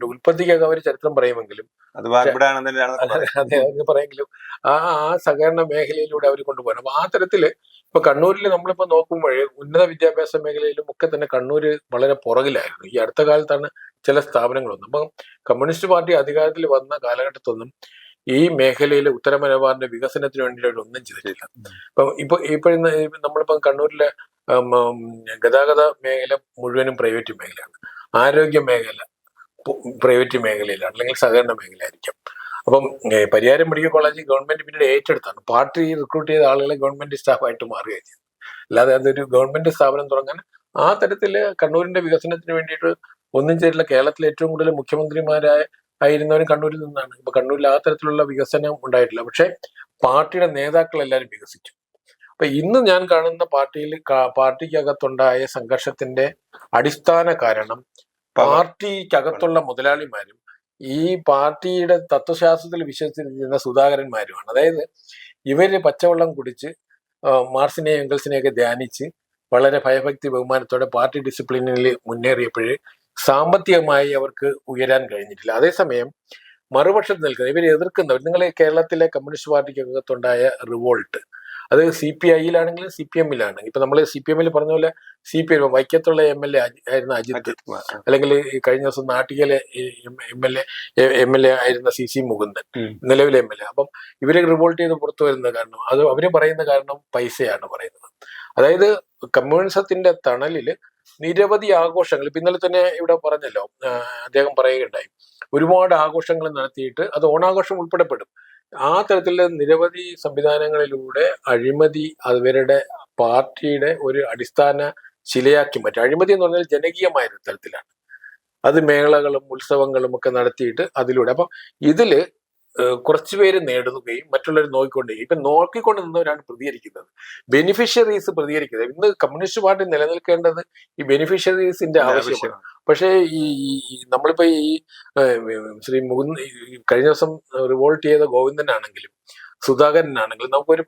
ഉൽപ്പത്തിക്കൊക്കെ അവർ ചരിത്രം പറയുമെങ്കിലും പറയെങ്കിലും ആ സഹകരണ മേഖലയിലൂടെ അവർ കൊണ്ടുപോകണം. അപ്പൊ ആ തരത്തില് ഇപ്പൊ കണ്ണൂരിൽ നമ്മളിപ്പോ നോക്കുമ്പോൾ ഉന്നത വിദ്യാഭ്യാസ മേഖലയിലും ഒക്കെ തന്നെ കണ്ണൂര് വളരെ പുറകിലായിരുന്നു. ഈ അടുത്ത കാലത്താണ് ചില സ്ഥാപനങ്ങളൊന്നും. അപ്പൊ കമ്മ്യൂണിസ്റ്റ് പാർട്ടി അധികാരത്തിൽ വന്ന കാലഘട്ടത്തൊന്നും ഈ മേഖലയിലെ ഉത്തര മലബാറിന്റെ വികസനത്തിന് വേണ്ടി അവരൊന്നും ചെയ്തിട്ടില്ല. ഇപ്പൊ നമ്മളിപ്പം കണ്ണൂരിലെ ഗതാഗത മേഖല മുഴുവനും പ്രൈവറ്റ് മേഖലയാണ്. ആരോഗ്യ മേഖല പ്രൈവറ്റ് മേഖലയിലാണ്, അല്ലെങ്കിൽ സഹകരണ മേഖലയായിരിക്കാം. അപ്പം പരിയാരം മെഡിക്കൽ കോളേജ് ഗവൺമെന്റ് പിന്നീട് ഏറ്റെടുത്താണ്. പാർട്ടി റിക്രൂട്ട് ചെയ്ത ആളുകളെ ഗവൺമെന്റ് സ്റ്റാഫായിട്ട് മാറുകയാണ് ചെയ്തത്. അല്ലാതെ അതൊരു ഗവൺമെന്റ് സ്ഥാപനം തുടങ്ങാൻ ആ തരത്തില് കണ്ണൂരിന്റെ വികസനത്തിന് വേണ്ടിയിട്ട് ഒന്നും ചെയ്തിട്ടില്ല. കേരളത്തിലെ ഏറ്റവും കൂടുതൽ മുഖ്യമന്ത്രിമാരായിരുന്നവരും കണ്ണൂരിൽ നിന്നാണ്. ഇപ്പൊ കണ്ണൂരിൽ ആ തരത്തിലുള്ള വികസനം ഉണ്ടായിട്ടില്ല. പക്ഷെ പാർട്ടിയുടെ നേതാക്കൾ എല്ലാവരും വികസിച്ചു. അപ്പൊ ഇന്ന് ഞാൻ കാണുന്ന പാർട്ടിക്കകത്തുണ്ടായ സംഘർഷത്തിന്റെ അടിസ്ഥാന കാരണം പാർട്ടിക്കകത്തുള്ള മുതലാളിമാരും ഈ പാർട്ടിയുടെ തത്വശാസ്ത്രത്തിൽ വിശ്വസിച്ചിരുന്ന സുധാകരന്മാരുമാണ്. അതായത് ഇവര് പച്ചവെള്ളം കുടിച്ച് മാർസിനെയും എംഗൽസിനെയൊക്കെ ധ്യാനിച്ച് വളരെ ഭയഭക്തി ബഹുമാനത്തോടെ പാർട്ടി ഡിസിപ്ലിനിൽ മുന്നേറിയപ്പോഴേ സാമ്പത്തികമായി അവർക്ക് ഉയരാൻ കഴിഞ്ഞിട്ടില്ല. അതേസമയം മറുപക്ഷത്ത് നിൽക്കുന്നത് ഇവർ എതിർക്കുന്നവർ, നിങ്ങൾ കേരളത്തിലെ കമ്മ്യൂണിസ്റ്റ് പാർട്ടിക്കകത്തുണ്ടായ റിവോൾട്ട് അത് CPI-യിലാണെങ്കിലും CPM-ലാണെങ്കിൽ, ഇപ്പൊ നമ്മൾ CPM-ൽ പറഞ്ഞ പോലെ CPM വൈക്കത്തുള്ള MLA ആയിരുന്ന അജിത്, അല്ലെങ്കിൽ കഴിഞ്ഞ ദിവസം നാട്ടികയിലെ MLA ആയിരുന്ന CC മുകുന്ദൻ, നിലവിലെ MLA. അപ്പം ഇവരെ റിവോൾട്ട് ചെയ്ത് പുറത്തു വരുന്ന കാരണം അത് അവര് പറയുന്ന കാരണം പൈസയാണ് പറയുന്നത്. അതായത് കമ്മ്യൂണിസത്തിന്റെ തണലില് നിരവധി ആഘോഷങ്ങൾ, ഇപ്പൊ ഇന്നലെ തന്നെ ഇവിടെ പറഞ്ഞല്ലോ, അദ്ദേഹം പറയുകയുണ്ടായി, ഒരുപാട് ആഘോഷങ്ങൾ നടത്തിയിട്ട് അത് ഓണാഘോഷം ഉൾപ്പെടെപ്പെടും. ആ തരത്തിലുള്ള നിരവധി സംവിധാനങ്ങളിലൂടെ അഴിമതി അവരുടെ പാർട്ടിയുടെ ഒരു അടിസ്ഥാന ശിലയാക്കി മാറ്റി. അഴിമതി എന്ന് പറഞ്ഞാൽ ജനകീയമായ തരത്തിലാണ്. അത് മേളകളും ഉത്സവങ്ങളും ഒക്കെ നടത്തിയിട്ട് അതിലൂടെ. അപ്പം ഇതില് കുറച്ചുപേര് നേടുകയും മറ്റുള്ളവർ നോക്കിക്കൊണ്ടേ ഇപ്പൊ നോക്കിക്കൊണ്ട് നിന്നവരാണ് പ്രതികരിക്കുന്നത്. ബെനിഫിഷ്യറീസ് പ്രതികരിക്കുന്നത്. ഇന്ന് കമ്മ്യൂണിസ്റ്റ് പാർട്ടി നിലനിൽക്കേണ്ടത് ഈ ബെനിഫിഷ്യറീസിന്റെ ആവശ്യമാണ്. പക്ഷേ ഈ നമ്മളിപ്പോ ഈ ശ്രീ കഴിഞ്ഞ ദിവസം റിവോൾട്ട് ചെയ്ത ഗോവിന്ദനാണെങ്കിലും സുധാകരനാണെങ്കിലും നമുക്കൊരു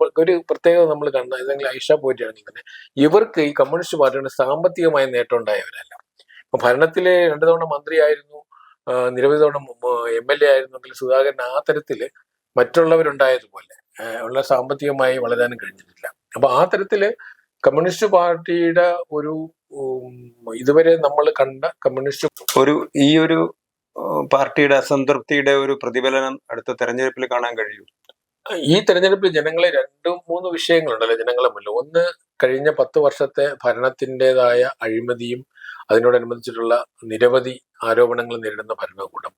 പ്രത്യേകത നമ്മൾ കണ്ട, ഏതെങ്കിലും ഐഷ പോയിട്ടാണെങ്കിൽ തന്നെ ഇവർക്ക് ഈ കമ്മ്യൂണിസ്റ്റ് പാർട്ടിയുടെ സാമ്പത്തികമായ നേട്ടം ഉണ്ടായവരല്ല. ഇപ്പൊ ഭരണത്തിലെ 2 തവണ മന്ത്രിയായിരുന്നു, നിരവധി തവണ MLA ആയിരുന്നെങ്കിൽ സുധാകരൻ ആ തരത്തില് മറ്റുള്ളവരുണ്ടായതുപോലെ ഉള്ള സാമ്പത്തികമായി വളരാനും കഴിഞ്ഞിട്ടില്ല. അപ്പൊ ആ തരത്തില് കമ്മ്യൂണിസ്റ്റ് പാർട്ടിയുടെ ഒരു ഇതുവരെ നമ്മൾ കണ്ട കമ്മ്യൂണിസ്റ്റ് ഈ ഒരു പാർട്ടിയുടെ അസംതൃപ്തിയുടെ ഒരു പ്രതിഫലനം അടുത്ത തെരഞ്ഞെടുപ്പിൽ കാണാൻ കഴിയും? ഈ തെരഞ്ഞെടുപ്പിൽ ജനങ്ങളെ 2-3 വിഷയങ്ങളുണ്ടല്ലോ ജനങ്ങളെ മുന്നിൽ. ഒന്ന്, കഴിഞ്ഞ 10 വർഷത്തെ ഭരണത്തിൻ്റെതായ അഴിമതിയും അതിനോടനുബന്ധിച്ചിട്ടുള്ള നിരവധി ആരോപണങ്ങൾ നേരിടുന്ന ഭരണകൂടം.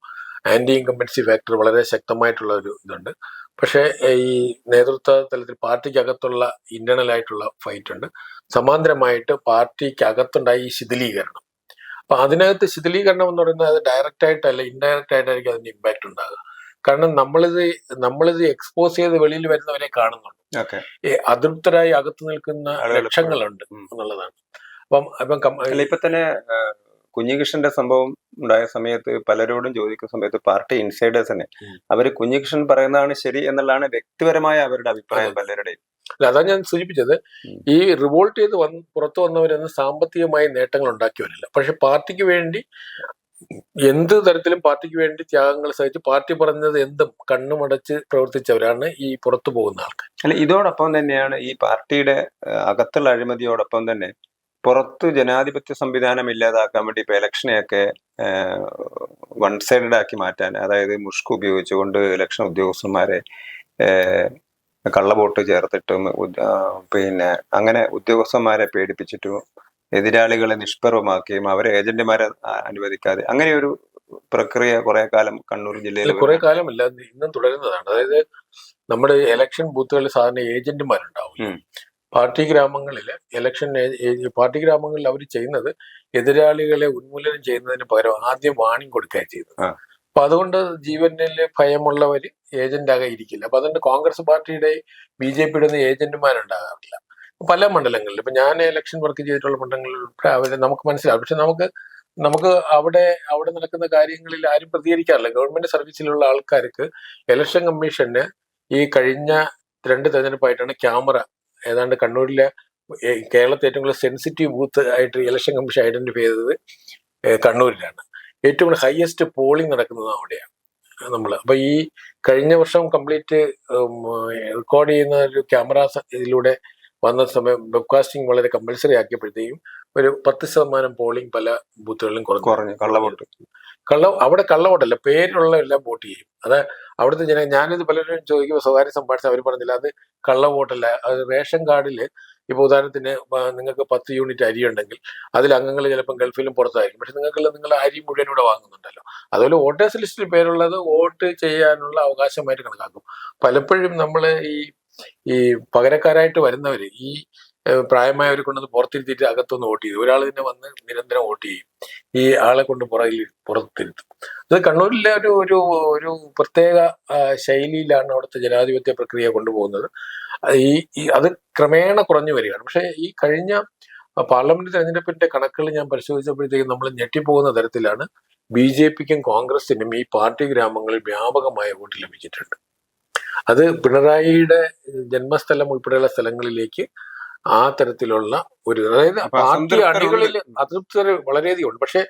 ആന്റി ഇൻകംബൻസി ഫാക്ടർ വളരെ ശക്തമായിട്ടുള്ള ഒരു ഇതുണ്ട്. പക്ഷേ ഈ നേതൃത്വ തലത്തിൽ പാർട്ടിക്കകത്തുള്ള ഇന്റേണൽ ആയിട്ടുള്ള ഫൈറ്റ് ഉണ്ട്. സമാന്തരമായിട്ട് പാർട്ടിക്കകത്തുണ്ടായ ഈ ശിഥിലീകരണം. അപ്പൊ അതിനകത്ത് ശിഥിലീകരണം എന്ന് പറയുന്നത് അത് ഡയറക്റ്റ് ആയിട്ടല്ല, ഇൻഡയറക്റ്റ് ആയിട്ടായിരിക്കും അതിന്റെ ഇമ്പാക്ട് ഉണ്ടാകുക. കാരണം നമ്മളിത് എക്സ്പോസ് ചെയ്ത് വെളിയിൽ വരുന്നവരെ കാണുന്നുണ്ട്. അതൃപ്തരായി അകത്തു നിൽക്കുന്ന ലക്ഷങ്ങളുണ്ട് എന്നുള്ളതാണ്. ഇപ്പൊ തന്നെ കുഞ്ഞികൃഷ്ണന്റെ സംഭവം ഉണ്ടായ സമയത്ത് പലരോടും ചോദിക്കുന്ന സമയത്ത് പാർട്ടി ഇൻസൈഡേഴ്സ് തന്നെ അവര് കുഞ്ഞികൃഷ്ണൻ പറയുന്നതാണ് ശരി എന്നുള്ളതാണ് വ്യക്തിപരമായ അവരുടെ അഭിപ്രായം പലരുടെയും. അതാണ് ഞാൻ സൂചിപ്പിച്ചത്. ഈ റിവോൾട്ട് ചെയ്ത് പുറത്തു വന്നവരൊന്നും സാമ്പത്തികമായി നേട്ടങ്ങൾ ഉണ്ടാക്കിയവരല്ല. പക്ഷെ പാർട്ടിക്ക് വേണ്ടി എന്ത് തരത്തിലും പാർട്ടിക്ക് വേണ്ടി ത്യാഗങ്ങൾ സഹിച്ച് പാർട്ടി പറഞ്ഞത് എന്തും കണ്ണുമടച്ച് പ്രവർത്തിച്ചവരാണ് ഈ പുറത്തു പോകുന്ന ആൾക്കാർ. അല്ല, ഇതോടൊപ്പം തന്നെയാണ് ഈ പാർട്ടിയുടെ അകത്തുള്ള അഴിമതിയോടൊപ്പം തന്നെ പുറത്ത് ജനാധിപത്യ സംവിധാനം ഇല്ലാതാക്കാൻ വേണ്ടി ഇപ്പൊ ഇലക്ഷനെയൊക്കെ വൺ സൈഡഡ് ആക്കി മാറ്റാൻ, അതായത് മുഷ്ക് ഉപയോഗിച്ചുകൊണ്ട് ഇലക്ഷൻ ഉദ്യോഗസ്ഥന്മാരെ കള്ളവോട്ട് ചേർത്തിട്ടും പിന്നെ അങ്ങനെ ഉദ്യോഗസ്ഥന്മാരെ പേടിപ്പിച്ചിട്ടും എതിരാളികളെ നിഷ്പ്രഭമാക്കുകയും അവരെ ഏജന്റുമാരെ അനുവദിക്കാതെ അങ്ങനെ ഒരു പ്രക്രിയ കുറെ കാലം കണ്ണൂർ ജില്ലയിൽ കുറെ കാലമല്ല, ഇന്നും തുടരുന്നതാണ്. അതായത് നമ്മുടെ ഇലക്ഷൻ ബൂത്തുകളിൽ സാധാരണ ഏജന്റുമാരുണ്ടാവും. പാർട്ടി ഗ്രാമങ്ങളിൽ പാർട്ടി ഗ്രാമങ്ങളിൽ അവർ ചെയ്യുന്നത് എതിരാളികളെ ഉന്മൂലനം ചെയ്യുന്നതിന് പകരം ആദ്യം വാണിംഗ് കൊടുക്കുക ചെയ്തത്. അപ്പൊ അതുകൊണ്ട് ജീവനിൽ ഭയമുള്ളവർ ഏജന്റാകെ ഇരിക്കില്ല. അപ്പൊ അതുകൊണ്ട് കോൺഗ്രസ് പാർട്ടിയുടെ BJPയുടെ ഒന്നും ഏജന്റുമാരുണ്ടാകാറില്ല പല മണ്ഡലങ്ങളിലും. ഇപ്പൊ ഞാൻ ഇലക്ഷൻ വർക്ക് ചെയ്തിട്ടുള്ള മണ്ഡലങ്ങളിൽ അവരെ നമുക്ക് മനസ്സിലാവും. പക്ഷെ നമുക്ക് അവിടെ നടക്കുന്ന കാര്യങ്ങളിൽ ആരും പ്രതികരിക്കാറില്ല. ഗവൺമെന്റ് സർവീസിലുള്ള ആൾക്കാർക്ക് ഇലക്ഷൻ കമ്മീഷന് ഈ കഴിഞ്ഞ 2 തെരഞ്ഞെടുപ്പായിട്ടാണ് ക്യാമറ ഏതാണ്ട് കണ്ണൂരിലെ കേരളത്തിൽ ഏറ്റവും കൂടുതൽ സെൻസിറ്റീവ് ബൂത്ത് ആയിട്ട് ഇലക്ഷൻ കമ്മീഷൻ ഐഡന്റിഫൈ ചെയ്തത് കണ്ണൂരിലാണ്. ഏറ്റവും കൂടുതൽ ഹയസ്റ്റ് പോളിംഗ് നടക്കുന്നത് അവിടെയാണ് അപ്പൊ ഈ കഴിഞ്ഞ വർഷം കംപ്ലീറ്റ് റെക്കോർഡ് ചെയ്യുന്ന ഒരു ക്യാമറ ഇതിലൂടെ വന്ന സമയം വെബ്കാസ്റ്റിംഗ് വളരെ കമ്പൽസറി ആക്കിയപ്പോഴത്തേക്കും ഒരു 10% പോളിംഗ് പല ബൂത്തുകളിലും കുറഞ്ഞു. അവിടെ കള്ളവോട്ടല്ല, പേരിലുള്ള എല്ലാം വോട്ട് ചെയ്യും. അത് അവിടുത്തെ ഞാനിത് പലരും ചോദിക്കുമ്പോൾ സ്വകാര്യ സംഭാഷണം അവർ പറഞ്ഞില്ല, അത് കള്ളവോട്ടല്ല. അത് റേഷൻ കാർഡിൽ ഇപ്പൊ ഉദാഹരണത്തിന് നിങ്ങൾക്ക് 10 യൂണിറ്റ് അരി ഉണ്ടെങ്കിൽ അതിൽ അംഗങ്ങൾ ചിലപ്പോൾ ഗൾഫിലും പുറത്തായിരിക്കും. പക്ഷെ നിങ്ങൾ അരി മുഴുവൻ ഇവിടെ വാങ്ങുന്നുണ്ടല്ലോ. അതുപോലെ വോട്ടേഴ്സ് ലിസ്റ്റിൽ പേരുള്ളത് വോട്ട് ചെയ്യാനുള്ള അവകാശമായിട്ട് കണക്കാക്കും. പലപ്പോഴും നമ്മൾ ഈ പകരക്കാരായിട്ട് വരുന്നവര് ഈ പ്രായമായവരെ കൊണ്ടൊന്ന് പുറത്തിരുത്തിയിട്ട് അകത്തൊന്ന് വോട്ട് ചെയ്തു, ഒരാൾ തന്നെ വന്ന് നിരന്തരം വോട്ട് ചെയ്യും, ഈ ആളെ കൊണ്ട് പുറത്തിരുത്തും. അത് കണ്ണൂരിലെ ഒരു പ്രത്യേക ശൈലിയിലാണ് അവിടുത്തെ ജനാധിപത്യ പ്രക്രിയ കൊണ്ടുപോകുന്നത്. അത് ക്രമേണ കുറഞ്ഞു വരികയാണ്. പക്ഷെ ഈ കഴിഞ്ഞ പാർലമെന്റ് തെരഞ്ഞെടുപ്പിന്റെ കണക്കുകൾ ഞാൻ പരിശോധിച്ചപ്പോഴത്തേക്കും നമ്മൾ ഞെട്ടിപ്പോകുന്ന തരത്തിലാണ് BJPക്കും കോൺഗ്രസിനും ഈ പാർട്ടി ഗ്രാമങ്ങളിൽ വ്യാപകമായ വോട്ട് ലഭിച്ചിട്ടുണ്ട്. അത് പിണറായിയുടെ ജന്മസ്ഥലം ഉൾപ്പെടെയുള്ള സ്ഥലങ്ങളിലേക്ക് ആ തരത്തിലുള്ള അതായത് പാർട്ടി അണികളിൽ അതൃപ്തർ വളരെയധികം ഉണ്ട്. പക്ഷെ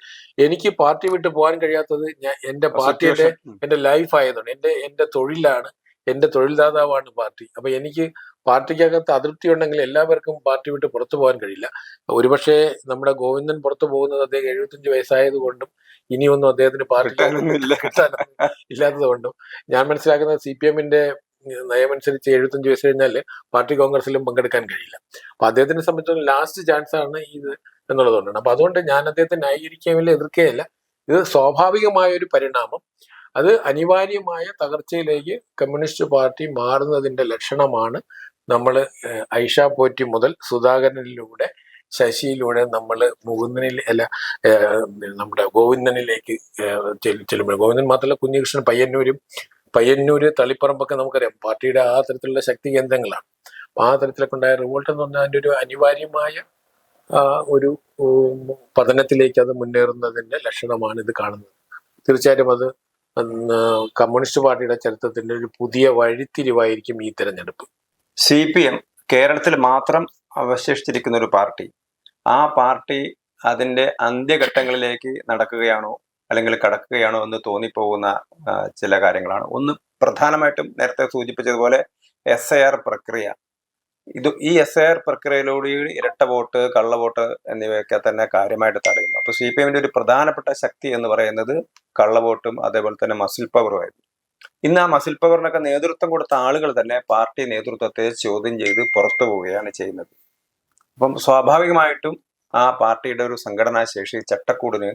എനിക്ക് പാർട്ടി വിട്ട് പോകാൻ കഴിയാത്തത് എന്റെ പാർട്ടിയുടെ എന്റെ ലൈഫ് ആയതുകൊണ്ട്, എന്റെ തൊഴിലാണ്, എന്റെ തൊഴിൽദാതാവാണ് പാർട്ടി. അപ്പൊ എനിക്ക് പാർട്ടിക്കകത്ത് അതൃപ്തി ഉണ്ടെങ്കിൽ എല്ലാവർക്കും പാർട്ടി വിട്ട് പുറത്തു പോകാൻ കഴിയില്ല. ഒരുപക്ഷെ നമ്മുടെ ഗോവിന്ദൻ പുറത്തു പോകുന്നത് അദ്ദേഹം 75 വയസ്സായത് കൊണ്ടും ഇനിയൊന്നും അദ്ദേഹത്തിന് പാർട്ടി ഇല്ലാത്തത് കൊണ്ടും ഞാൻ മനസ്സിലാക്കുന്നത് CPMന്റെ നയമനുസരിച്ച് 75 വയസ്സ് കഴിഞ്ഞാൽ പാർട്ടി കോൺഗ്രസിലും പങ്കെടുക്കാൻ കഴിയില്ല. അപ്പൊ അദ്ദേഹത്തിനെ സംബന്ധിച്ചിടത്തോളം ലാസ്റ്റ് ചാൻസ് ആണ് ഇത് എന്നുള്ളതുകൊണ്ടാണ്. അപ്പൊ അതുകൊണ്ട് ഞാൻ അദ്ദേഹത്തെ ന്യായീകരിക്കുകയില്ല, എതിർക്കുകയില്ല. ഇത് സ്വാഭാവികമായ ഒരു പരിണാമം. അത് അനിവാര്യമായ തകർച്ചയിലേക്ക് കമ്മ്യൂണിസ്റ്റ് പാർട്ടി മാറുന്നതിന്റെ ലക്ഷണമാണ് നമ്മൾ ഐഷ പോറ്റി മുതൽ സുധാകരനിലൂടെ ശശിയിലൂടെ നമ്മൾ നമ്മുടെ ഗോവിന്ദനിലേക്ക് ചെല്ലുമ്പോൾ, ഗോവിന്ദൻ മാത്രമല്ല കുഞ്ഞികൃഷ്ണൻ പയ്യന്നൂര് തളിപ്പറമ്പൊക്കെ നമുക്കറിയാം പാർട്ടിയുടെ ആ തരത്തിലുള്ള ശക്തി കേന്ദ്രങ്ങളാണ്. അപ്പൊ ആ തരത്തിലൊക്കെ ഉണ്ടായ റിവോൾട്ട് എന്ന് പറഞ്ഞാൽ അതിന്റെ ഒരു അനിവാര്യമായ ഒരു പതനത്തിലേക്ക് അത് മുന്നേറുന്നതിന്റെ ലക്ഷണമാണ് ഇത് കാണുന്നത്. തീർച്ചയായിട്ടും അത് കമ്മ്യൂണിസ്റ്റ് പാർട്ടിയുടെ ചരിത്രത്തിന്റെ ഒരു പുതിയ വഴിത്തിരിവായിരിക്കും ഈ തെരഞ്ഞെടുപ്പ്. CPM കേരളത്തിൽ മാത്രം അവശേഷിച്ചിരിക്കുന്ന ഒരു പാർട്ടി, ആ പാർട്ടി അതിന്റെ അന്ത്യഘട്ടങ്ങളിലേക്ക് നടക്കുകയാണോ അല്ലെങ്കിൽ കടക്കുകയാണോ എന്ന് തോന്നിപ്പോകുന്ന ചില കാര്യങ്ങളാണ്. ഒന്ന്, പ്രധാനമായിട്ടും നേരത്തെ സൂചിപ്പിച്ചതുപോലെ SIR പ്രക്രിയ. ഈ SIR പ്രക്രിയയിലൂടെ ഇരട്ട വോട്ട്, കള്ളവോട്ട് എന്നിവയൊക്കെ തന്നെ കാര്യമായിട്ട് തടയുന്നു. അപ്പൊ CPM ഒരു പ്രധാനപ്പെട്ട ശക്തി എന്ന് പറയുന്നത് കള്ളവോട്ടും അതേപോലെ തന്നെ മസിൽ പവറുമായിരുന്നു. ഇന്ന് ആ മസിൽ പവറിനൊക്കെ നേതൃത്വം കൊടുത്ത ആളുകൾ തന്നെ പാർട്ടി നേതൃത്വത്തെ ചോദ്യം ചെയ്ത് പുറത്തു പോവുകയാണ് ചെയ്യുന്നത്. അപ്പം സ്വാഭാവികമായിട്ടും ആ പാർട്ടിയുടെ ഒരു സംഘടനാ ശേഷി ചട്ടക്കൂടിന്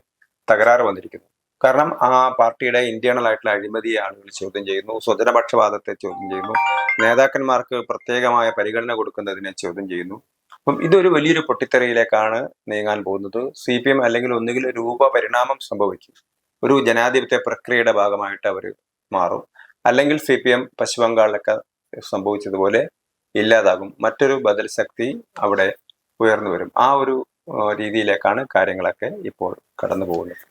തകരാറ് വന്നിരിക്കുന്നു. കാരണം ആ പാർട്ടിയുടെ ഇന്റേണൽ ആയിട്ടുള്ള അഴിമതിയെ ആളുകൾ ചോദ്യം ചെയ്യുന്നു, സ്വജനപക്ഷപാതത്തെ ചോദ്യം ചെയ്യുന്നു, നേതാക്കന്മാർക്ക് പ്രത്യേകമായ പരിഗണന കൊടുക്കുന്നതിനെ ചോദ്യം ചെയ്യുന്നു. അപ്പം ഇതൊരു വലിയൊരു പൊട്ടിത്തെറിയിലേക്കാണ് നീങ്ങാൻ പോകുന്നത്. CPM അല്ലെങ്കിൽ ഒന്നുകിൽ രൂപപരിണാമം സംഭവിക്കും, ഒരു ജനാധിപത്യ പ്രക്രിയയുടെ ഭാഗമായിട്ട് അവർ മാറും, അല്ലെങ്കിൽ CPM പശ്ചിമ ബംഗാളിലൊക്കെ സംഭവിച്ചതുപോലെ ഇല്ലാതാകും, മറ്റൊരു ബദൽ ശക്തി അവിടെ ഉയർന്നു വരും. ആ ഒരു രീതിയിലേക്കാണ് കാര്യങ്ങളൊക്കെ ഇപ്പോൾ കടന്നു പോകുന്നത്.